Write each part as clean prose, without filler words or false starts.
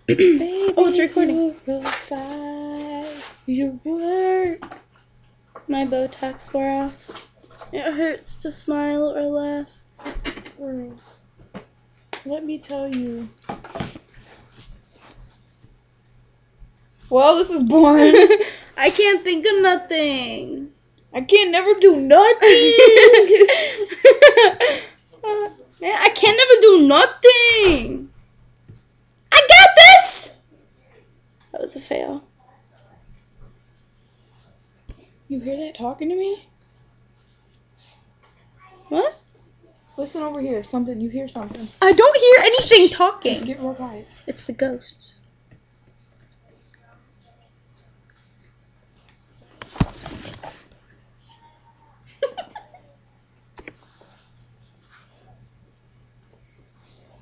Baby, oh, it's recording. Your work. My Botox wore off. It hurts to smile or laugh. Girl, let me tell you. Well, this is boring. I can't think of nothing. I can't never do nothing. Man, I can't never do nothing. I got this. That was a fail. You hear that talking to me? What? Listen over here. Something. You hear something. I don't hear anything Just talking. get real quiet. It's the ghosts.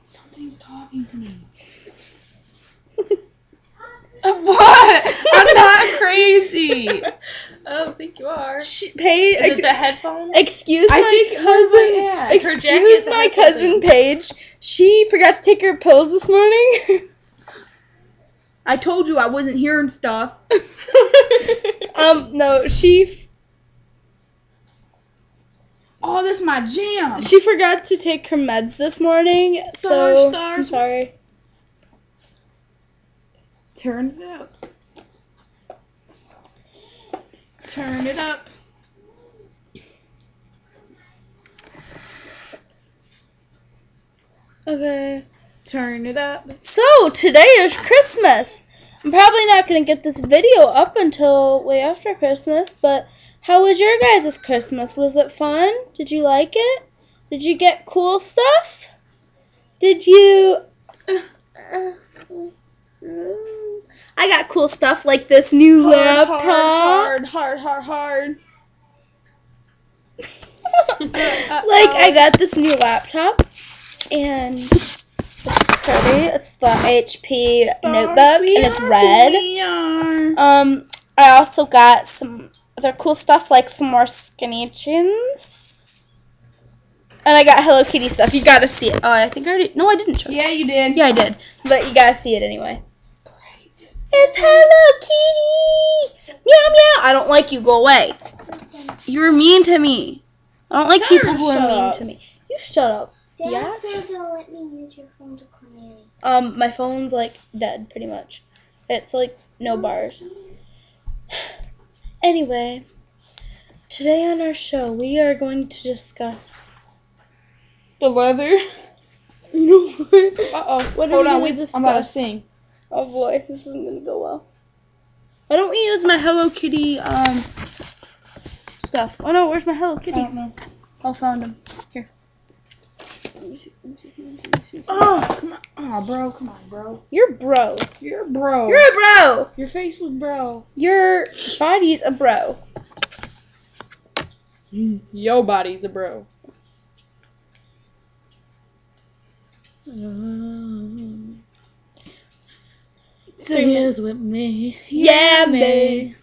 Something's talking to me. What? I'm not crazy. Oh, I think you are. Is Paige, it the headphones? excuse I my think cousin. yeah. It's her jacket, Excuse the my headphone cousin thing. Paige. She forgot to take her pills this morning. I told you I wasn't hearing stuff. No, she Oh, this is my jam. forgot to take her meds this morning. Stars, So stars. I'm sorry. Turn it up. Turn it up. Okay. Turn it up. So today is Christmas. I'm probably not gonna get this video up until way after Christmas, but how was your guys' Christmas? Was it fun? Did you like it? Did you get cool stuff? Did you... I got cool stuff like this new laptop. Hard. Like, I got this new laptop, and it's pretty. It's the HP notebook, and it's red. I also got some other cool stuff, like some more skinny jeans. And I got Hello Kitty stuff. You gotta see it. Oh, I think I already... No, I didn't show you. Yeah, you did. Yeah, I did. But you gotta see it anyway. Great. It's Hello Kitty! Meow, meow. I don't like you. Go away. You're mean to me. I don't like Tell people her who are shut mean up. to me. You shut up. Dad Yeah? said don't let me use your phone to call Nanny. My phone's, like, dead, pretty much. It's, like, no bars. Anyway, today on our show, we are going to discuss... The weather. No. Uh-oh. What are Hold we on. gonna I'm about to discuss? sing. Oh boy, this isn't gonna go well. Why don't we use my Hello Kitty, stuff? Oh no, where's my Hello I Kitty? don't know. Oh, found him. Here. Oh, come on. Oh, bro. Come on, bro. You're bro. You're a bro. You're a bro! Your face is bro. Your body's a bro. Yo body's a bro. Tears with me. Yeah, me.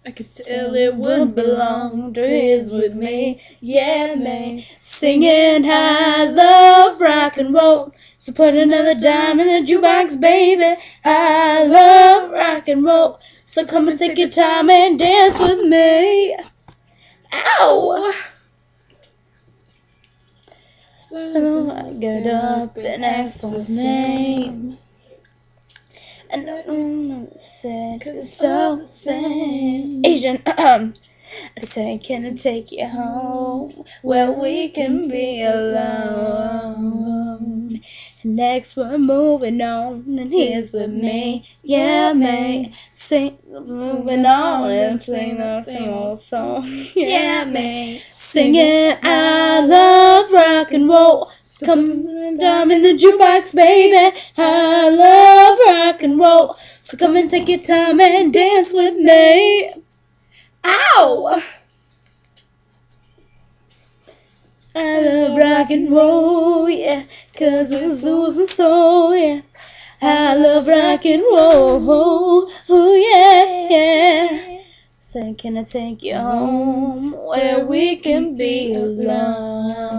I could Till it would belong. Tears with me. Yeah, me. Singing I love rock and roll. So put another dime in the jukebox, baby. I love rock and roll. So come and take your time and dance with me. Ow! So I get up and ask for his name. And I don't say, 'cause it's all the same. Asian, I say, can I take you home where we can be alone? And next we're moving on, and here's with me, yeah, me. Sing, moving on and sing the same old song, yeah, me. Singing, I love rock and roll. So come down in the jukebox, baby. I love rock and roll. So come and take your time and dance with me. Ow! I love rock and roll, yeah, 'cause it soothes my soul, yeah. I love rock and roll, oh yeah, yeah. Say, can I take you home where we can be alone?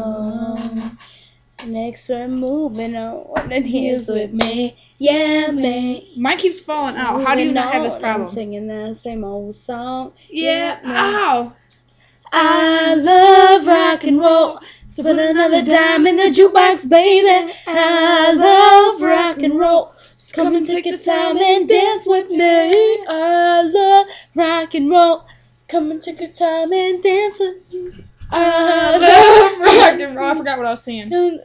Next we're moving on, and he's with me. Yeah, me. Mine keeps falling out. How do you not have this Moving on and problem? singing that same old song. Yeah. me. Ow. I love rock and roll. So put another dime in the jukebox, baby. I love rock and roll. So come and take your time and dance with me. I love rock and roll. So come and take your time and dance with me. I love rock and roll. I forgot what I was saying. me.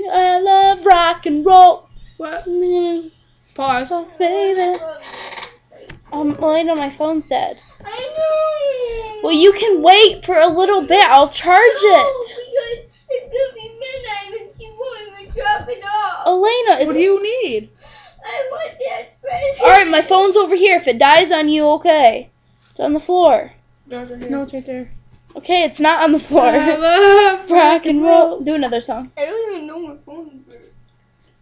I love rock and roll. What? Mm, Pause. baby. Wait, no, my phone's dead. I know. Well, you can wait for a little bit. I'll charge it. Because it's gonna be midnight and she won't even drop it off. Elena, What it's... do you need? I want that present. Alright, my phone's over here. If it dies on you, okay. It's on the floor. No, it's right there. Okay, it's not on the floor. I love Rock and roll. Do another song. I don't even know my phone is.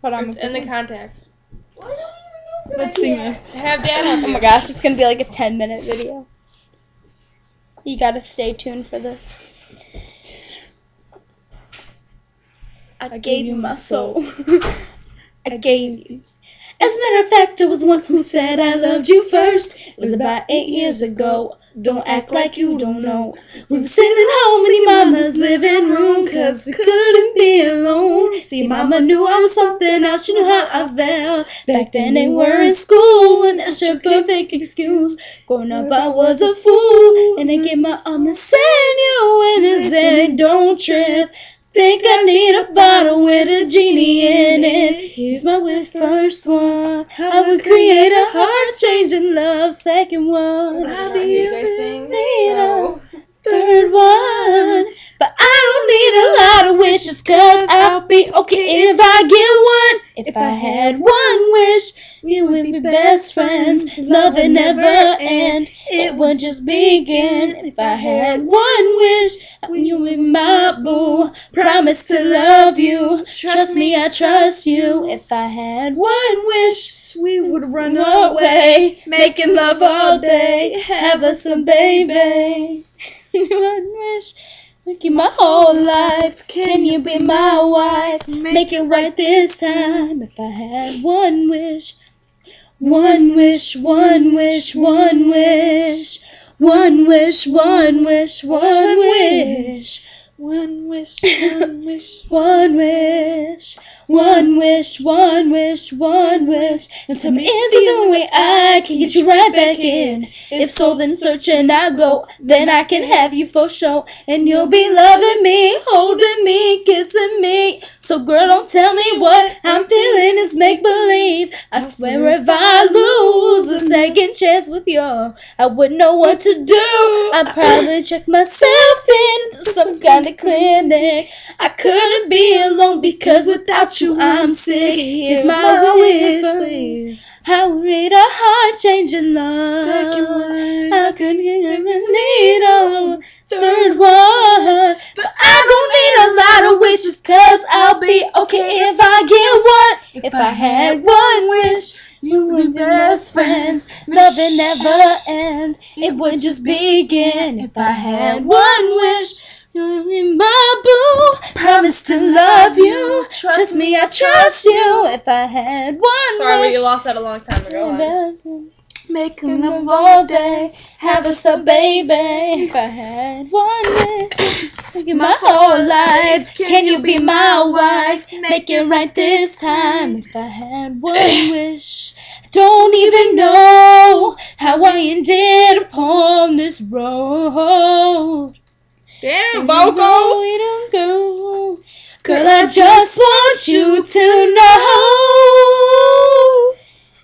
Hold on. It's in the contacts. I don't even know. Let's sing this. Have Dad help Oh you. my gosh, it's gonna be like a 10-minute video. You gotta stay tuned for this. I gave you my soul. I gave you. As a matter of fact, I was one who said I loved you first. It was about 8 years ago. Don't act like you don't know. We were sitting home in your mama's living room, 'cause we couldn't be alone. See, mama knew I was something else. She knew how I felt. Back then they were in school, and that's your perfect excuse. Growing up, I was a fool, and I gave my arm and sent you in and said, don't trip. Think I need a bottle with a genie in it. Here's my wish, first one. I would create a heart-changing love, second one. I'll be You your guys sing, leader, so third one. But I don't need a lot of wishes, 'cause I'll be okay if I get one. If I had one wish, we would be best friends. Love would never end, it would just begin. If I had one wish, you would be my boo. Promise to love you, trust me, I trust you. If I had one wish, we would run away, making love all day, have us a baby. One wish, make you my whole life. Can you be my wife? Make it right this time. If I had one wish, one wish, one wish, one wish, one wish, one wish, one wish. One wish, one wish. One wish, one wish, one wish, one wish. And tell me, is there the way I can get you right back in? If so, then searching I go. Then I can have you for sure. And you'll be loving me, holding me, kissing me. So girl, don't tell me what I'm feeling is make-believe. I swear if I lose a second chance with you, I wouldn't know what to do. I'd probably check myself into some kind of clinic. I couldn't be alone because without you I'm sick. Here's my wish, please. I would read a heart-changing love. Second one. I couldn't even need a third one. But I don't need a lot of wishes, 'cause I'll be okay if I get one. If I had one wish, you would be best friends. Love would never end, it would just begin. If I had one wish, you would be my boo. Promise to love you, trust me, I trust you. If I had one sorry, wish, you lost that a long time ago. making love all day, have us a baby. If I had one wish, making my whole life, can you be my wife? Make it right this time. If I had one wish, don't even know how I ended upon this road. Damn, Go, vocals. we don't go. Girl, I just want you to know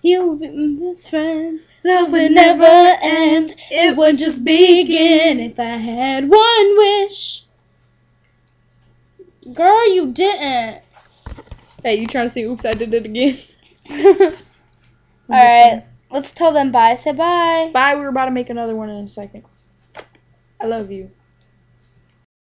you'll be my best friends. Love would never end, it would just begin. If I had one wish. Girl, you didn't. Hey, you trying to say, oops, I did it again? Alright, let's tell them bye. Say bye. Bye, we're about to make another one in a second. I love you.